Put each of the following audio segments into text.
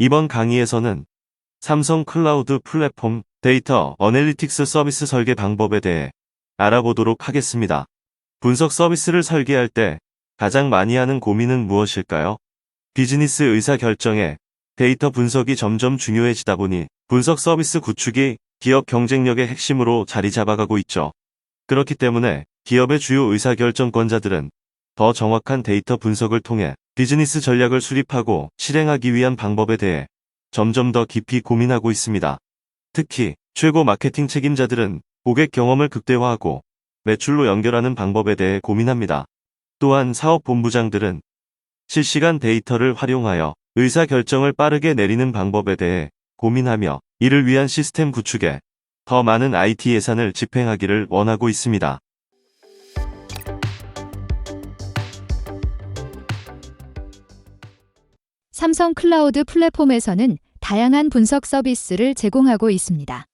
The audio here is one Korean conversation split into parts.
이번 강의에서는 삼성 클라우드 플랫폼 데이터 어널리틱스 서비스 설계 방법에 대해 알아보도록 하겠습니다. 분석 서비스를 설계할 때 가장 많이 하는 고민은 무엇일까요? 비즈니스 의사결정에 데이터 분석이 점점 중요해지다 보니 분석 서비스 구축이 기업 경쟁력의 핵심으로 자리 잡아가고 있죠. 그렇기 때문에 기업의 주요 의사결정권자들은 더 정확한 데이터 분석을 통해 비즈니스 전략을 수립하고 실행하기 위한 방법에 대해 점점 더 깊이 고민하고 있습니다. 특히 최고 마케팅 책임자들은 고객 경험을 극대화하고 매출로 연결하는 방법에 대해 고민합니다. 또한 사업본부장들은 실시간 데이터를 활용하여 의사결정을 빠르게 내리는 방법에 대해 고민하며 이를 위한 시스템 구축에 더 많은 IT 예산을 집행하기를 원하고 있습니다. 삼성 클라우드 플랫폼에서는 다양한 분석 서비스를 제공하고 있습니다.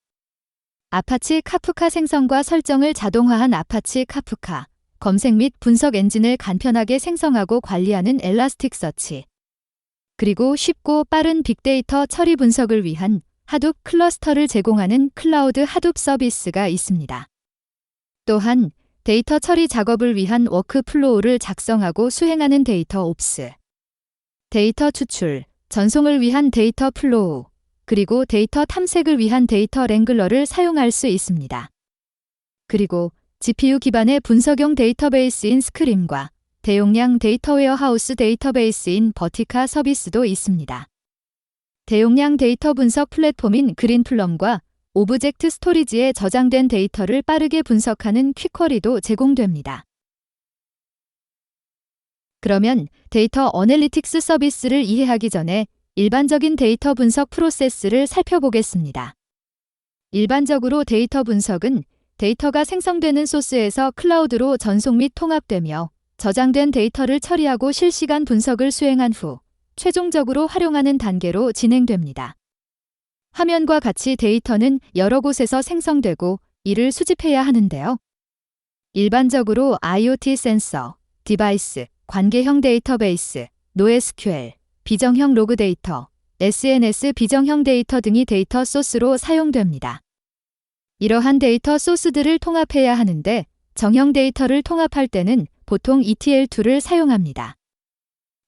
아파치 카프카 생성과 설정을 자동화한 아파치 카프카, 검색 및 분석 엔진을 간편하게 생성하고 관리하는 엘라스틱서치, 그리고 쉽고 빠른 빅데이터 처리 분석을 위한 하둡 클러스터를 제공하는 클라우드 하둡 서비스가 있습니다. 또한 데이터 처리 작업을 위한 워크플로우를 작성하고 수행하는 데이터 옵스, 데이터 추출, 전송을 위한 데이터 플로우, 그리고 데이터 탐색을 위한 데이터 랭글러를 사용할 수 있습니다. 그리고 GPU 기반의 분석용 데이터베이스인 스크림과 대용량 데이터 웨어하우스 데이터베이스인 버티카 서비스도 있습니다. 대용량 데이터 분석 플랫폼인 그린플럼과 오브젝트 스토리지에 저장된 데이터를 빠르게 분석하는 퀵쿼리도 제공됩니다. 그러면 데이터 어널리틱스 서비스를 이해하기 전에 일반적인 데이터 분석 프로세스를 살펴보겠습니다. 일반적으로 데이터 분석은 데이터가 생성되는 소스에서 클라우드로 전송 및 통합되며 저장된 데이터를 처리하고 실시간 분석을 수행한 후 최종적으로 활용하는 단계로 진행됩니다. 화면과 같이 데이터는 여러 곳에서 생성되고 이를 수집해야 하는데요. 일반적으로 IoT 센서, 디바이스, 관계형 데이터베이스, NoSQL, 비정형 로그 데이터, SNS 비정형 데이터 등이 데이터 소스로 사용됩니다. 이러한 데이터 소스들을 통합해야 하는데 정형 데이터를 통합할 때는 보통 ETL2를 사용합니다.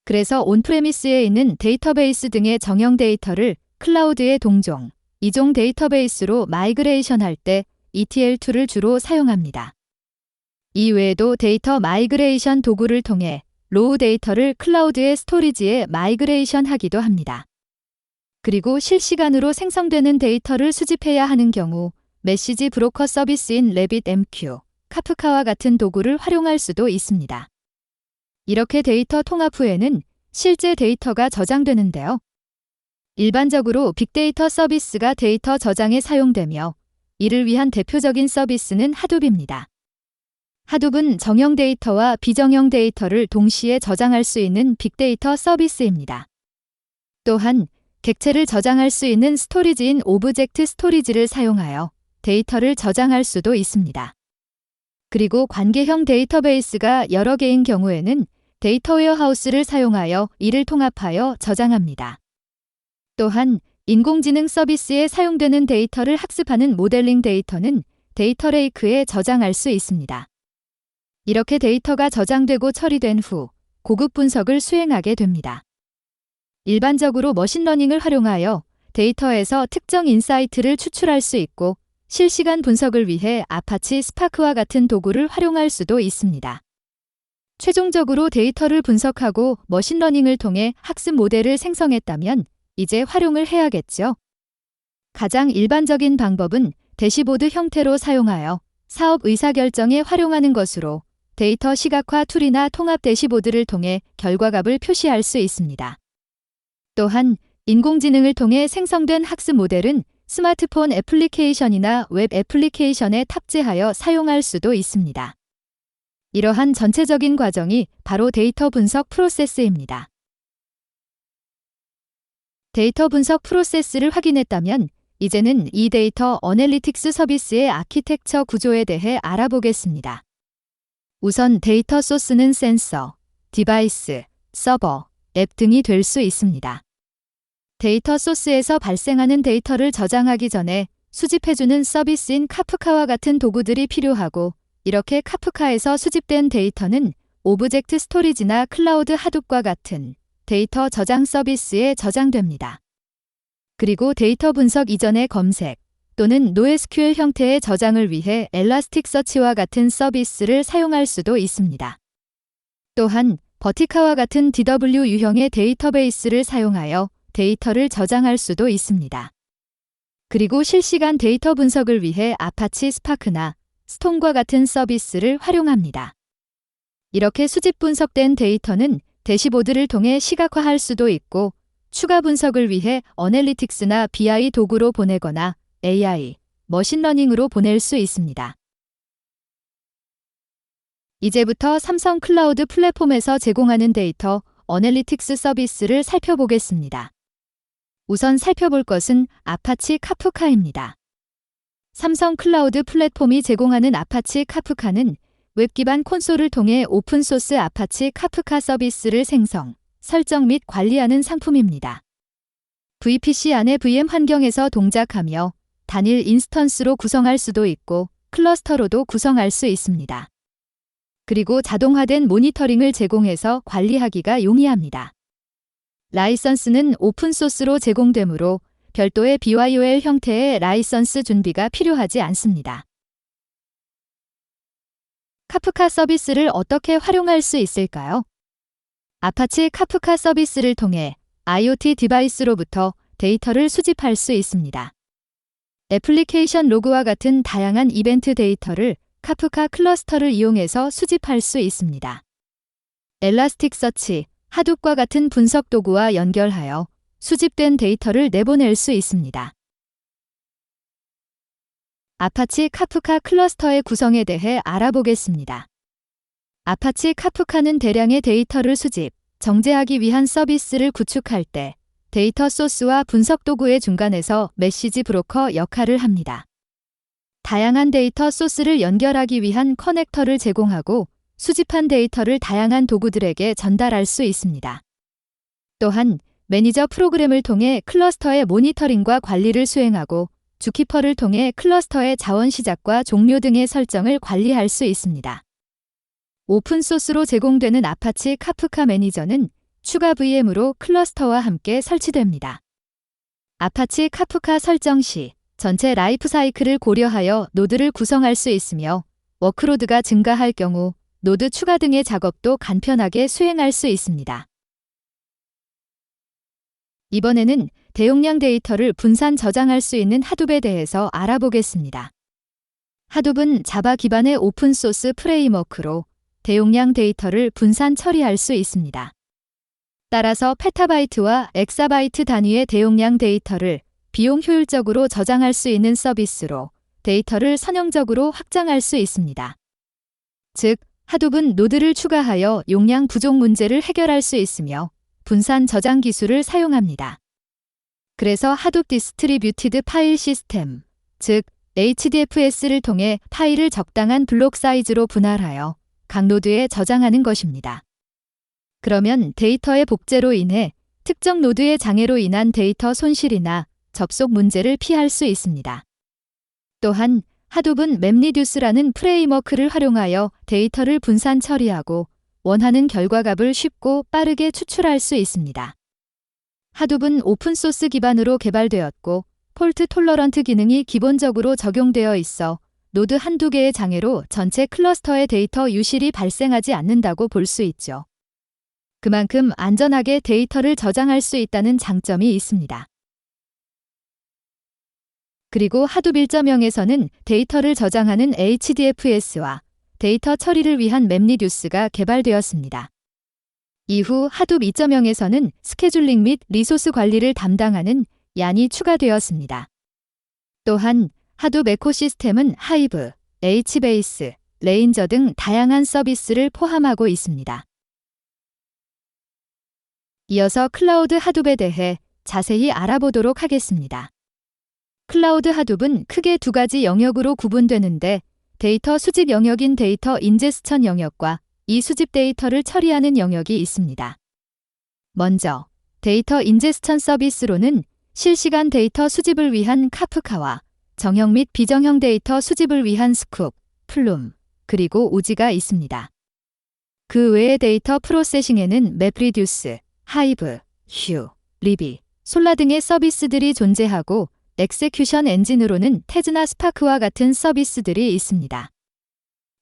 그래서 온프레미스에 있는 데이터베이스 등의 정형 데이터를 클라우드의 동종, 이종 데이터베이스로 마이그레이션할 때 ETL2를 주로 사용합니다. 이외에도 데이터 마이그레이션 도구를 통해 로우 데이터를 클라우드의 스토리지에 마이그레이션 하기도 합니다. 그리고 실시간으로 생성되는 데이터를 수집해야 하는 경우 메시지 브로커 서비스인 RabbitMQ, 카프카와 같은 도구를 활용할 수도 있습니다. 이렇게 데이터 통합 후에는 실제 데이터가 저장되는데요. 일반적으로 빅데이터 서비스가 데이터 저장에 사용되며 이를 위한 대표적인 서비스는 하둡입니다. 하둡은 정형 데이터와 비정형 데이터를 동시에 저장할 수 있는 빅데이터 서비스입니다. 또한 객체를 저장할 수 있는 스토리지인 오브젝트 스토리지를 사용하여 데이터를 저장할 수도 있습니다. 그리고 관계형 데이터베이스가 여러 개인 경우에는 데이터 웨어하우스를 사용하여 이를 통합하여 저장합니다. 또한 인공지능 서비스에 사용되는 데이터를 학습하는 모델링 데이터는 데이터 레이크에 저장할 수 있습니다. 이렇게 데이터가 저장되고 처리된 후 고급 분석을 수행하게 됩니다. 일반적으로 머신러닝을 활용하여 데이터에서 특정 인사이트를 추출할 수 있고 실시간 분석을 위해 아파치 스파크와 같은 도구를 활용할 수도 있습니다. 최종적으로 데이터를 분석하고 머신러닝을 통해 학습 모델을 생성했다면 이제 활용을 해야겠죠. 가장 일반적인 방법은 대시보드 형태로 사용하여 사업 의사결정에 활용하는 것으로 데이터 시각화 툴이나 통합 대시보드를 통해 결과값을 표시할 수 있습니다. 또한 인공지능을 통해 생성된 학습 모델은 스마트폰 애플리케이션이나 웹 애플리케이션에 탑재하여 사용할 수도 있습니다. 이러한 전체적인 과정이 바로 데이터 분석 프로세스입니다. 데이터 분석 프로세스를 확인했다면 이제는 이 데이터 어널리틱스 서비스의 아키텍처 구조에 대해 알아보겠습니다. 우선 데이터 소스는 센서, 디바이스, 서버, 앱 등이 될 수 있습니다. 데이터 소스에서 발생하는 데이터를 저장하기 전에 수집해주는 서비스인 카프카와 같은 도구들이 필요하고, 이렇게 카프카에서 수집된 데이터는 오브젝트 스토리지나 클라우드 하둡과 같은 데이터 저장 서비스에 저장됩니다. 그리고 데이터 분석 이전의 검색 또는 NoSQL 형태의 저장을 위해 엘라스틱서치와 같은 서비스를 사용할 수도 있습니다. 또한 버티카와 같은 DW 유형의 데이터베이스를 사용하여 데이터를 저장할 수도 있습니다. 그리고 실시간 데이터 분석을 위해 아파치 스파크나 스톰과 같은 서비스를 활용합니다. 이렇게 수집 분석된 데이터는 대시보드를 통해 시각화할 수도 있고, 추가 분석을 위해 어널리틱스나 BI 도구로 보내거나 AI, 머신러닝으로 보낼 수 있습니다. 이제부터 삼성 클라우드 플랫폼에서 제공하는 데이터 어널리틱스 서비스를 살펴보겠습니다. 우선 살펴볼 것은 아파치 카프카입니다. 삼성 클라우드 플랫폼이 제공하는 아파치 카프카는 웹 기반 콘솔을 통해 오픈소스 아파치 카프카 서비스를 생성, 설정 및 관리하는 상품입니다. VPC 안의 VM 환경에서 동작하며 단일 인스턴스로 구성할 수도 있고 클러스터로도 구성할 수 있습니다. 그리고 자동화된 모니터링을 제공해서 관리하기가 용이합니다. 라이선스는 오픈소스로 제공되므로 별도의 BYOL 형태의 라이선스 준비가 필요하지 않습니다. 카프카 서비스를 어떻게 활용할 수 있을까요? 아파치 카프카 서비스를 통해 IoT 디바이스로부터 데이터를 수집할 수 있습니다. 애플리케이션 로그와 같은 다양한 이벤트 데이터를 카프카 클러스터를 이용해서 수집할 수 있습니다. 엘라스틱서치, 하둡과 같은 분석 도구와 연결하여 수집된 데이터를 내보낼 수 있습니다. 아파치 카프카 클러스터의 구성에 대해 알아보겠습니다. 아파치 카프카는 대량의 데이터를 수집, 정제하기 위한 서비스를 구축할 때 데이터 소스와 분석 도구의 중간에서 메시지 브로커 역할을 합니다. 다양한 데이터 소스를 연결하기 위한 커넥터를 제공하고 수집한 데이터를 다양한 도구들에게 전달할 수 있습니다. 또한 매니저 프로그램을 통해 클러스터의 모니터링과 관리를 수행하고 주키퍼를 통해 클러스터의 자원 시작과 종료 등의 설정을 관리할 수 있습니다. 오픈소스로 제공되는 아파치 카프카 매니저는 추가 VM으로 클러스터와 함께 설치됩니다. 아파치 카프카 설정 시 전체 라이프 사이클을 고려하여 노드를 구성할 수 있으며 워크로드가 증가할 경우 노드 추가 등의 작업도 간편하게 수행할 수 있습니다. 이번에는 대용량 데이터를 분산 저장할 수 있는 하둡에 대해서 알아보겠습니다. 하둡은 자바 기반의 오픈소스 프레임워크로 대용량 데이터를 분산 처리할 수 있습니다. 따라서 페타바이트와 엑사바이트 단위의 대용량 데이터를 비용 효율적으로 저장할 수 있는 서비스로 데이터를 선형적으로 확장할 수 있습니다. 즉, 하둡은 노드를 추가하여 용량 부족 문제를 해결할 수 있으며 분산 저장 기술을 사용합니다. 그래서 하둡 디스트리뷰티드 파일 시스템, 즉 HDFS를 통해 파일을 적당한 블록 사이즈로 분할하여 각 노드에 저장하는 것입니다. 그러면 데이터의 복제로 인해 특정 노드의 장애로 인한 데이터 손실이나 접속 문제를 피할 수 있습니다. 또한 하둡은 맵리듀스라는 프레임워크를 활용하여 데이터를 분산 처리하고 원하는 결과값을 쉽고 빠르게 추출할 수 있습니다. 하둡은 오픈소스 기반으로 개발되었고 폴트 톨러런트 기능이 기본적으로 적용되어 있어 노드 한두 개의 장애로 전체 클러스터의 데이터 유실이 발생하지 않는다고 볼 수 있죠. 그만큼 안전하게 데이터를 저장할 수 있다는 장점이 있습니다. 그리고 하둡 1.0에서는 데이터를 저장하는 HDFS와 데이터 처리를 위한 맵리듀스가 개발되었습니다. 이후 하둡 2.0에서는 스케줄링 및 리소스 관리를 담당하는 얀이 추가되었습니다. 또한 하둡 에코시스템은 하이브, H베이스, 레인저 등 다양한 서비스를 포함하고 있습니다. 이어서 클라우드 하둡에 대해 자세히 알아보도록 하겠습니다. 클라우드 하둡은 크게 두 가지 영역으로 구분되는데 데이터 수집 영역인 데이터 인제스천 영역과 이 수집 데이터를 처리하는 영역이 있습니다. 먼저 데이터 인제스천 서비스로는 실시간 데이터 수집을 위한 카프카와 정형 및 비정형 데이터 수집을 위한 스쿱, 플룸, 그리고 오지가 있습니다. 그 외의 데이터 프로세싱에는 맵리듀스, 하이브, 휴, 리비, 솔라 등의 서비스들이 존재하고 엑세큐션 엔진으로는 테즈나 스파크와 같은 서비스들이 있습니다.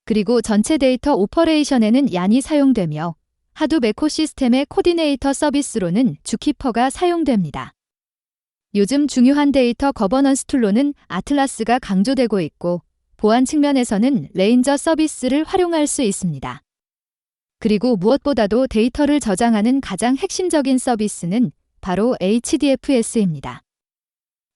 그리고 전체 데이터 오퍼레이션에는 얀이 사용되며 하둡 에코시스템의 코디네이터 서비스로는 주키퍼가 사용됩니다. 요즘 중요한 데이터 거버넌스 툴로는 아틀라스가 강조되고 있고 보안 측면에서는 레인저 서비스를 활용할 수 있습니다. 그리고 무엇보다도 데이터를 저장하는 가장 핵심적인 서비스는 바로 HDFS입니다.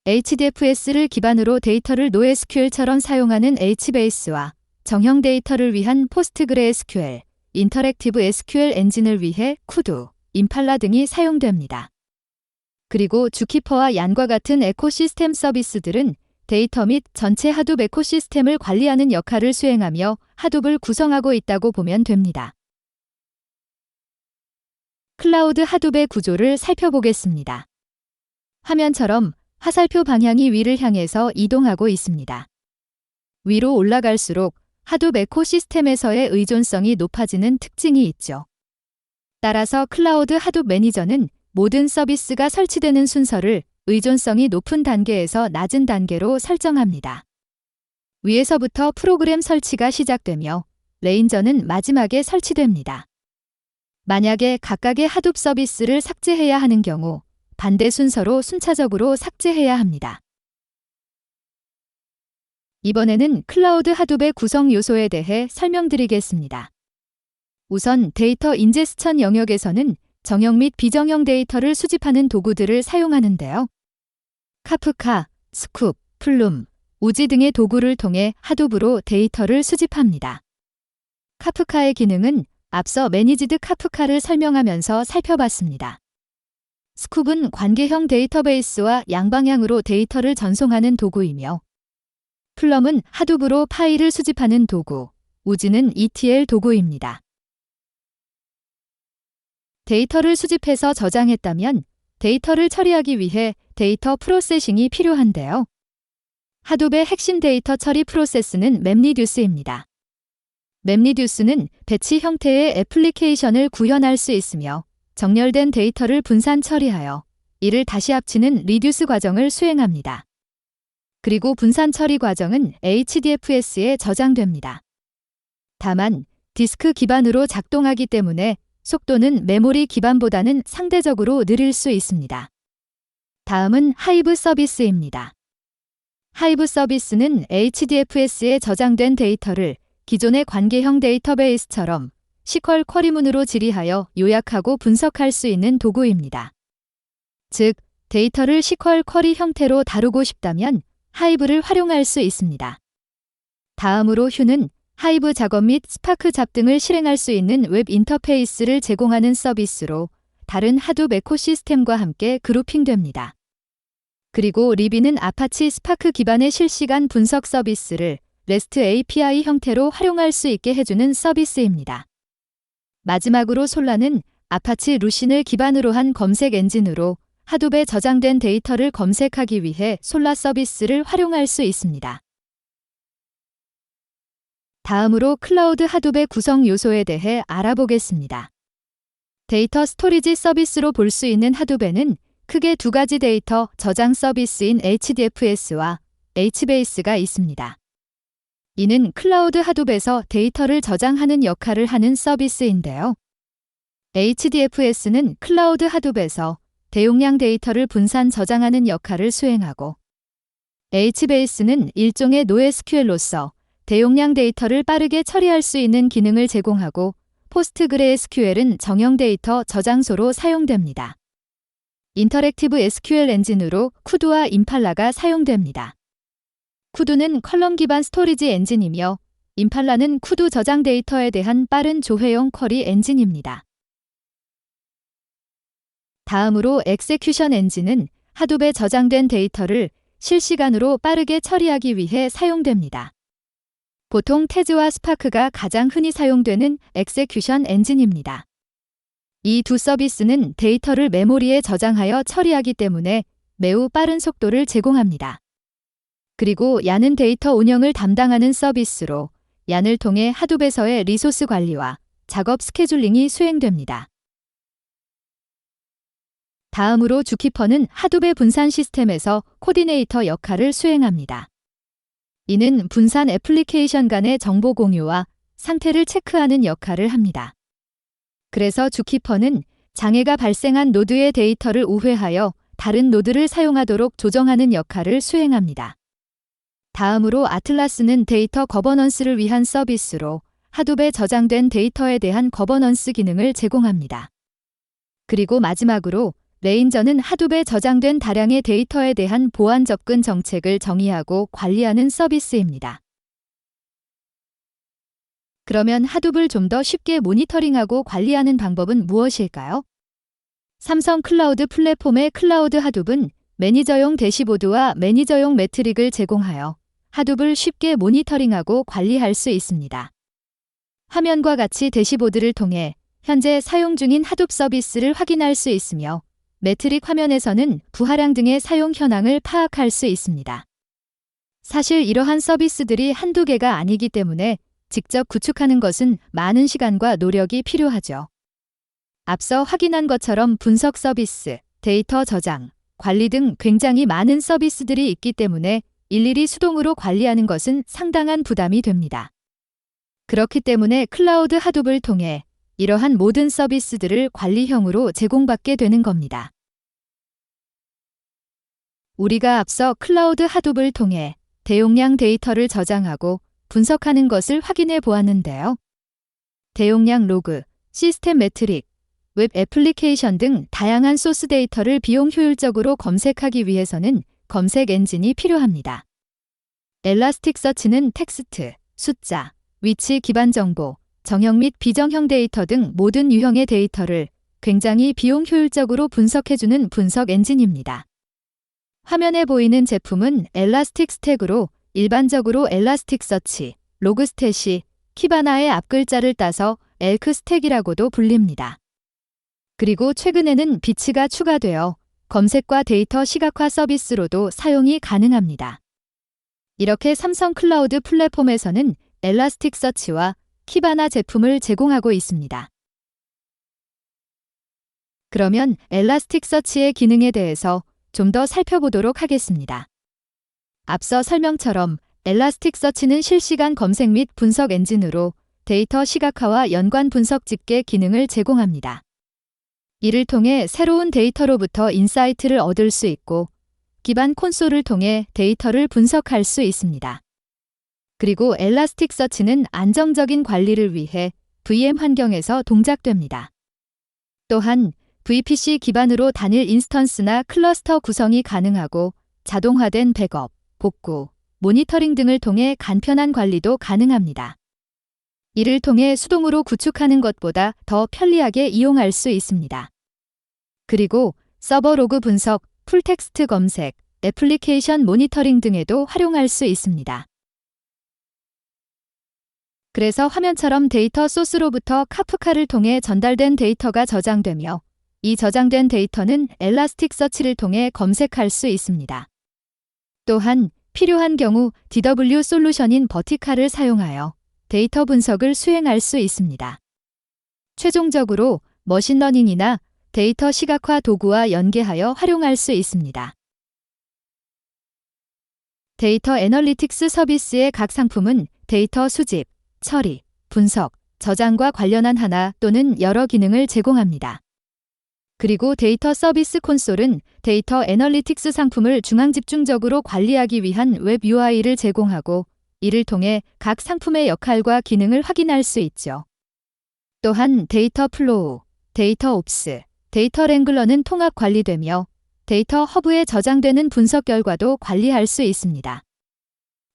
HDFS를 기반으로 데이터를 NoSQL처럼 사용하는 HBase와 정형 데이터를 위한 포스트그레SQL, 인터랙티브 SQL 엔진을 위해 쿠두, 임팔라 등이 사용됩니다. 그리고 주키퍼와 얀과 같은 에코시스템 서비스들은 데이터 및 전체 하둡 에코시스템을 관리하는 역할을 수행하며 하둡을 구성하고 있다고 보면 됩니다. 클라우드 하둡의 구조를 살펴보겠습니다. 화면처럼 화살표 방향이 위를 향해서 이동하고 있습니다. 위로 올라갈수록 하둡 에코시스템에서의 의존성이 높아지는 특징이 있죠. 따라서 클라우드 하둡 매니저는 모든 서비스가 설치되는 순서를 의존성이 높은 단계에서 낮은 단계로 설정합니다. 위에서부터 프로그램 설치가 시작되며 레인저는 마지막에 설치됩니다. 만약에 각각의 하둡 서비스를 삭제해야 하는 경우 반대 순서로 순차적으로 삭제해야 합니다. 이번에는 클라우드 하둡의 구성 요소에 대해 설명드리겠습니다. 우선 데이터 인제스천 영역에서는 정형 및 비정형 데이터를 수집하는 도구들을 사용하는데요. 카프카, 스쿱, 플룸, 오지 등의 도구를 통해 하둡으로 데이터를 수집합니다. 카프카의 기능은 앞서 매니지드 카프카를 설명하면서 살펴봤습니다. 스쿱은 관계형 데이터베이스와 양방향으로 데이터를 전송하는 도구이며 플럼은 하둡으로 파일을 수집하는 도구, 오지는 ETL 도구입니다. 데이터를 수집해서 저장했다면 데이터를 처리하기 위해 데이터 프로세싱이 필요한데요. 하둡의 핵심 데이터 처리 프로세스는 맵리듀스입니다. 맵리듀스는 배치 형태의 애플리케이션을 구현할 수 있으며 정렬된 데이터를 분산 처리하여 이를 다시 합치는 리듀스 과정을 수행합니다. 그리고 분산 처리 과정은 HDFS에 저장됩니다. 다만 디스크 기반으로 작동하기 때문에 속도는 메모리 기반보다는 상대적으로 느릴 수 있습니다. 다음은 하이브 서비스입니다. 하이브 서비스는 HDFS에 저장된 데이터를 기존의 관계형 데이터베이스처럼 SQL 쿼리문으로 질의하여 요약하고 분석할 수 있는 도구입니다. 즉, 데이터를 SQL 쿼리 형태로 다루고 싶다면 하이브를 활용할 수 있습니다. 다음으로 휴는 하이브 작업 및 스파크 잡 등을 실행할 수 있는 웹 인터페이스를 제공하는 서비스로 다른 하둡 에코시스템과 함께 그룹핑됩니다. 그리고 리비는 아파치 스파크 기반의 실시간 분석 서비스를 REST API 형태로 활용할 수 있게 해주는 서비스입니다. 마지막으로 솔라는 아파치 루신을 기반으로 한 검색 엔진으로 하둡에 저장된 데이터를 검색하기 위해 솔라 서비스를 활용할 수 있습니다. 다음으로 클라우드 하둡의 구성 요소에 대해 알아보겠습니다. 데이터 스토리지 서비스로 볼 수 있는 하둡에는 크게 두 가지 데이터 저장 서비스인 HDFS와 HBase가 있습니다. 이는 클라우드 하둡에서 데이터를 저장하는 역할을 하는 서비스인데요. HDFS는 클라우드 하둡에서 대용량 데이터를 분산 저장하는 역할을 수행하고 HBase는 일종의 NoSQL로서 대용량 데이터를 빠르게 처리할 수 있는 기능을 제공하고 포스트그레SQL은 정형 데이터 저장소로 사용됩니다. 인터랙티브 SQL 엔진으로 쿠두와 임팔라가 사용됩니다. 쿠두는 컬럼 기반 스토리지 엔진이며 임팔라는 쿠두 저장 데이터에 대한 빠른 조회용 쿼리 엔진입니다. 다음으로 엑세큐션 엔진은 하둡에 저장된 데이터를 실시간으로 빠르게 처리하기 위해 사용됩니다. 보통 테즈와 스파크가 가장 흔히 사용되는 엑세큐션 엔진입니다. 이 두 서비스는 데이터를 메모리에 저장하여 처리하기 때문에 매우 빠른 속도를 제공합니다. 그리고 얀은 데이터 운영을 담당하는 서비스로 얀을 통해 하둡에서의 리소스 관리와 작업 스케줄링이 수행됩니다. 다음으로 주키퍼는 하둡의 분산 시스템에서 코디네이터 역할을 수행합니다. 이는 분산 애플리케이션 간의 정보 공유와 상태를 체크하는 역할을 합니다. 그래서 주키퍼는 장애가 발생한 노드의 데이터를 우회하여 다른 노드를 사용하도록 조정하는 역할을 수행합니다. 다음으로 아틀라스는 데이터 거버넌스를 위한 서비스로 하둡에 저장된 데이터에 대한 거버넌스 기능을 제공합니다. 그리고 마지막으로 레인저는 하둡에 저장된 다량의 데이터에 대한 보안 접근 정책을 정의하고 관리하는 서비스입니다. 그러면 하둡을 좀 더 쉽게 모니터링하고 관리하는 방법은 무엇일까요? 삼성 클라우드 플랫폼의 클라우드 하둡은 매니저용 대시보드와 매니저용 매트릭을 제공하여 하둡을 쉽게 모니터링하고 관리할 수 있습니다. 화면과 같이 대시보드를 통해 현재 사용 중인 하둡 서비스를 확인할 수 있으며 매트릭 화면에서는 부하량 등의 사용 현황을 파악할 수 있습니다. 사실 이러한 서비스들이 한두 개가 아니기 때문에 직접 구축하는 것은 많은 시간과 노력이 필요하죠. 앞서 확인한 것처럼 분석 서비스, 데이터 저장, 관리 등 굉장히 많은 서비스들이 있기 때문에 일일이 수동으로 관리하는 것은 상당한 부담이 됩니다. 그렇기 때문에 클라우드 하둡을 통해 이러한 모든 서비스들을 관리형으로 제공받게 되는 겁니다. 우리가 앞서 클라우드 하둡을 통해 대용량 데이터를 저장하고 분석하는 것을 확인해 보았는데요. 대용량 로그, 시스템 매트릭, 웹 애플리케이션 등 다양한 소스 데이터를 비용 효율적으로 검색하기 위해서는 검색 엔진이 필요합니다. 엘라스틱서치는 텍스트, 숫자, 위치 기반 정보, 정형 및 비정형 데이터 등 모든 유형의 데이터를 굉장히 비용 효율적으로 분석해주는 분석 엔진입니다. 화면에 보이는 제품은 엘라스틱 스택으로 일반적으로 엘라스틱서치, 로그스탯이 키바나의 앞글자를 따서 엘크 스택이라고도 불립니다. 그리고 최근에는 비치가 추가되어 검색과 데이터 시각화 서비스로도 사용이 가능합니다. 이렇게 삼성 클라우드 플랫폼에서는 엘라스틱서치와 키바나 제품을 제공하고 있습니다. 그러면 엘라스틱서치의 기능에 대해서 좀 더 살펴보도록 하겠습니다. 앞서 설명처럼 엘라스틱서치는 실시간 검색 및 분석 엔진으로 데이터 시각화와 연관 분석 집계 기능을 제공합니다. 이를 통해 새로운 데이터로부터 인사이트를 얻을 수 있고 기반 콘솔을 통해 데이터를 분석할 수 있습니다. 그리고 엘라스틱서치는 안정적인 관리를 위해 VM 환경에서 동작됩니다. 또한 VPC 기반으로 단일 인스턴스나 클러스터 구성이 가능하고 자동화된 백업, 복구, 모니터링 등을 통해 간편한 관리도 가능합니다. 이를 통해 수동으로 구축하는 것보다 더 편리하게 이용할 수 있습니다. 그리고 서버 로그 분석, 풀텍스트 검색, 애플리케이션 모니터링 등에도 활용할 수 있습니다. 그래서 화면처럼 데이터 소스로부터 카프카를 통해 전달된 데이터가 저장되며 이 저장된 데이터는 엘라스틱서치를 통해 검색할 수 있습니다. 또한 필요한 경우 DW 솔루션인 버티카를 사용하여 데이터 분석을 수행할 수 있습니다. 최종적으로 머신러닝이나 데이터 시각화 도구와 연계하여 활용할 수 있습니다. 데이터 애널리틱스 서비스의 각 상품은 데이터 수집, 처리, 분석, 저장과 관련한 하나 또는 여러 기능을 제공합니다. 그리고 데이터 서비스 콘솔은 데이터 애널리틱스 상품을 중앙 집중적으로 관리하기 위한 웹 UI를 제공하고 이를 통해 각 상품의 역할과 기능을 확인할 수 있죠. 또한 데이터 플로우, 데이터 옵스, 데이터 랭글러는 통합 관리되며 데이터 허브에 저장되는 분석 결과도 관리할 수 있습니다.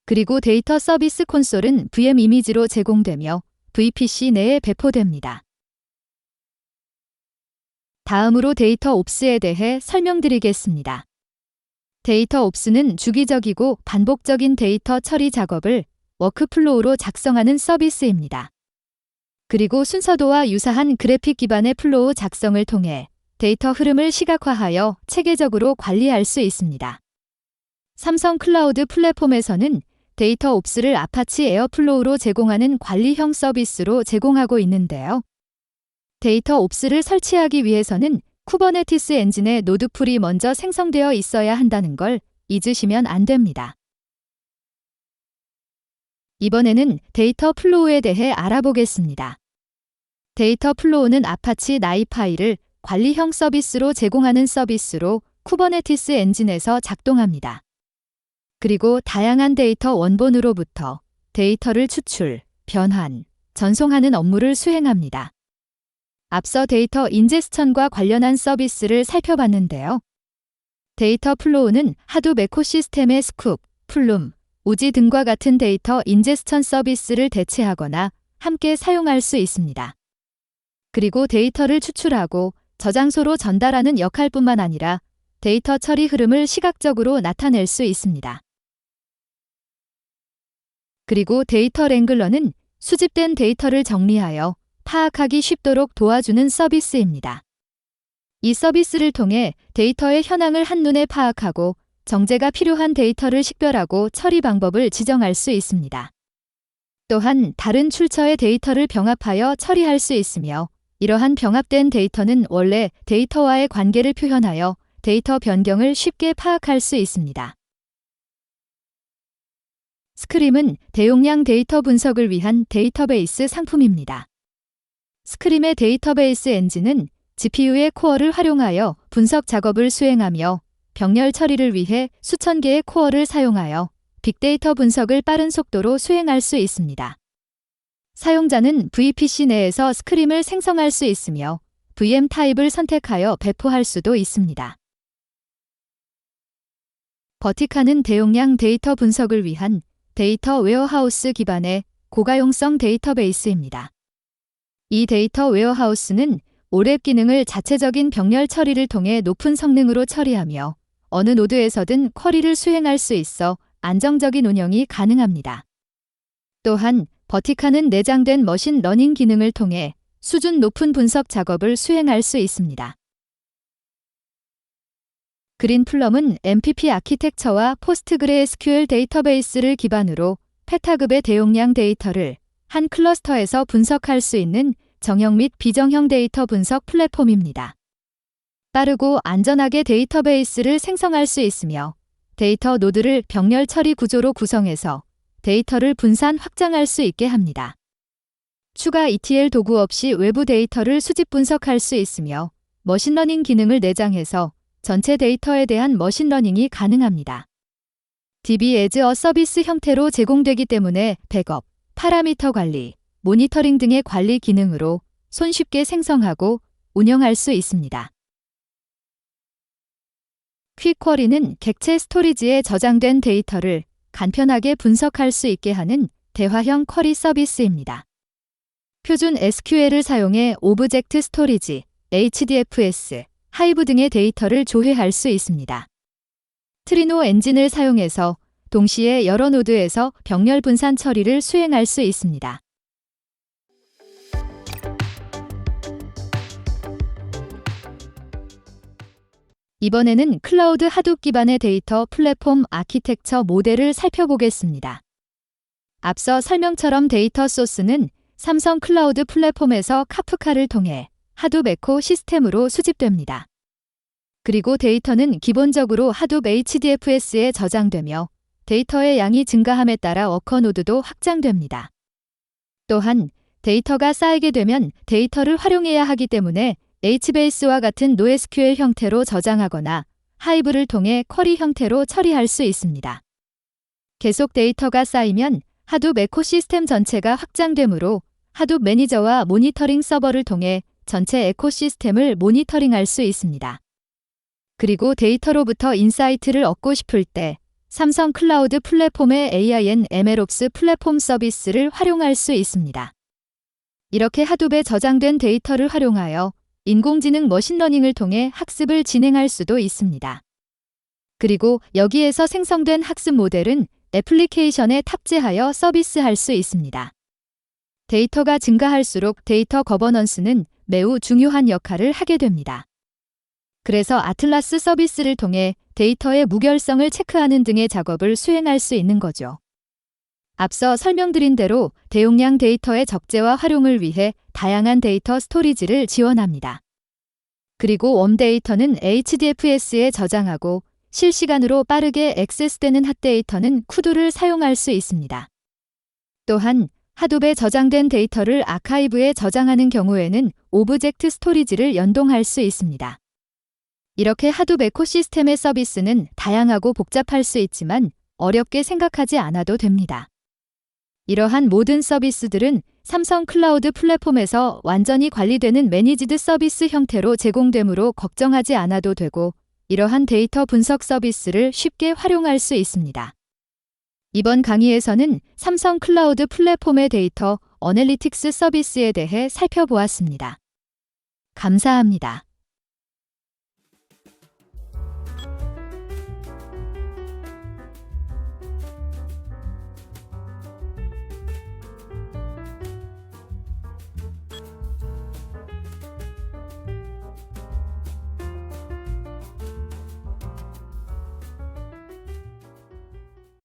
그리고 데이터 서비스 콘솔은 VM 이미지로 제공되며 VPC 내에 배포됩니다. 다음으로 데이터 옵스에 대해 설명드리겠습니다. 데이터 옵스는 주기적이고 반복적인 데이터 처리 작업을 워크플로우로 작성하는 서비스입니다. 그리고 순서도와 유사한 그래픽 기반의 플로우 작성을 통해 데이터 흐름을 시각화하여 체계적으로 관리할 수 있습니다. 삼성 클라우드 플랫폼에서는 데이터 옵스를 아파치 에어플로우로 제공하는 관리형 서비스로 제공하고 있는데요. 데이터 옵스를 설치하기 위해서는 쿠버네티스 엔진에 노드풀이 먼저 생성되어 있어야 한다는 걸 잊으시면 안 됩니다. 이번에는 데이터 플로우에 대해 알아보겠습니다. 데이터 플로우는 아파치 나이파이를 관리형 서비스로 제공하는 서비스로 쿠버네티스 엔진에서 작동합니다. 그리고 다양한 데이터 원본으로부터 데이터를 추출, 변환, 전송하는 업무를 수행합니다. 앞서 데이터 인제스천과 관련한 서비스를 살펴봤는데요. 데이터 플로우는 하둡 에코시스템의 스쿱, 플룸, 오지 등과 같은 데이터 인제스천 서비스를 대체하거나 함께 사용할 수 있습니다. 그리고 데이터를 추출하고 저장소로 전달하는 역할뿐만 아니라 데이터 처리 흐름을 시각적으로 나타낼 수 있습니다. 그리고 데이터 랭글러는 수집된 데이터를 정리하여 파악하기 쉽도록 도와주는 서비스입니다. 이 서비스를 통해 데이터의 현황을 한눈에 파악하고 정제가 필요한 데이터를 식별하고 처리 방법을 지정할 수 있습니다. 또한 다른 출처의 데이터를 병합하여 처리할 수 있으며 이러한 병합된 데이터는 원래 데이터와의 관계를 표현하여 데이터 변경을 쉽게 파악할 수 있습니다. 스크림은 대용량 데이터 분석을 위한 데이터베이스 상품입니다. 스크림의 데이터베이스 엔진은 GPU의 코어를 활용하여 분석 작업을 수행하며 병렬 처리를 위해 수천 개의 코어를 사용하여 빅데이터 분석을 빠른 속도로 수행할 수 있습니다. 사용자는 VPC 내에서 스크림을 생성할 수 있으며 VM 타입을 선택하여 배포할 수도 있습니다. 버티카는 대용량 데이터 분석을 위한 데이터 웨어하우스 기반의 고가용성 데이터베이스입니다. 이 데이터 웨어하우스는 오랩 기능을 자체적인 병렬 처리를 통해 높은 성능으로 처리하며 어느 노드에서든 쿼리를 수행할 수 있어 안정적인 운영이 가능합니다. 또한 버티카는 내장된 머신 러닝 기능을 통해 수준 높은 분석 작업을 수행할 수 있습니다. 그린플럼은 MPP 아키텍처와 포스트그레SQL 데이터베이스를 기반으로 페타급의 대용량 데이터를 한 클러스터에서 분석할 수 있는 정형 및 비정형 데이터 분석 플랫폼입니다. 빠르고 안전하게 데이터베이스를 생성할 수 있으며 데이터 노드를 병렬 처리 구조로 구성해서 데이터를 분산 확장할 수 있게 합니다. 추가 ETL 도구 없이 외부 데이터를 수집 분석할 수 있으며 머신러닝 기능을 내장해서 전체 데이터에 대한 머신러닝이 가능합니다. DB as a 서비스 형태로 제공되기 때문에 백업, 파라미터 관리, 모니터링 등의 관리 기능으로 손쉽게 생성하고 운영할 수 있습니다. 퀵쿼리는 객체 스토리지에 저장된 데이터를 간편하게 분석할 수 있게 하는 대화형 쿼리 서비스입니다. 표준 SQL을 사용해 오브젝트 스토리지, HDFS, 하이브 등의 데이터를 조회할 수 있습니다. 트리노 엔진을 사용해서 동시에 여러 노드에서 병렬 분산 처리를 수행할 수 있습니다. 이번에는 클라우드 하둡 기반의 데이터 플랫폼 아키텍처 모델을 살펴보겠습니다. 앞서 설명처럼 데이터 소스는 삼성 클라우드 플랫폼에서 카프카를 통해 하둡 에코 시스템으로 수집됩니다. 그리고 데이터는 기본적으로 하둡 HDFS에 저장되며 데이터의 양이 증가함에 따라 워커노드도 확장됩니다. 또한 데이터가 쌓이게 되면 데이터를 활용해야 하기 때문에 HBase와 같은 NoSQL 형태로 저장하거나 하이브를 통해 쿼리 형태로 처리할 수 있습니다. 계속 데이터가 쌓이면 하둡 에코시스템 전체가 확장되므로 하둡 매니저와 모니터링 서버를 통해 전체 에코시스템을 모니터링할 수 있습니다. 그리고 데이터로부터 인사이트를 얻고 싶을 때 삼성 클라우드 플랫폼의 AIN MLOps 플랫폼 서비스를 활용할 수 있습니다. 이렇게 하둡에 저장된 데이터를 활용하여 인공지능 머신러닝을 통해 학습을 진행할 수도 있습니다. 그리고 여기에서 생성된 학습 모델은 애플리케이션에 탑재하여 서비스할 수 있습니다. 데이터가 증가할수록 데이터 거버넌스는 매우 중요한 역할을 하게 됩니다. 그래서 아틀라스 서비스를 통해 데이터의 무결성을 체크하는 등의 작업을 수행할 수 있는 거죠. 앞서 설명드린 대로 대용량 데이터의 적재와 활용을 위해 다양한 데이터 스토리지를 지원합니다. 그리고 웜 데이터는 HDFS에 저장하고 실시간으로 빠르게 액세스되는 핫데이터는 쿠드를 사용할 수 있습니다. 또한 하둡에 저장된 데이터를 아카이브에 저장하는 경우에는 오브젝트 스토리지를 연동할 수 있습니다. 이렇게 하둡 에코시스템의 서비스는 다양하고 복잡할 수 있지만 어렵게 생각하지 않아도 됩니다. 이러한 모든 서비스들은 삼성 클라우드 플랫폼에서 완전히 관리되는 매니지드 서비스 형태로 제공되므로 걱정하지 않아도 되고 이러한 데이터 분석 서비스를 쉽게 활용할 수 있습니다. 이번 강의에서는 삼성 클라우드 플랫폼의 데이터 어널리틱스 서비스에 대해 살펴보았습니다. 감사합니다.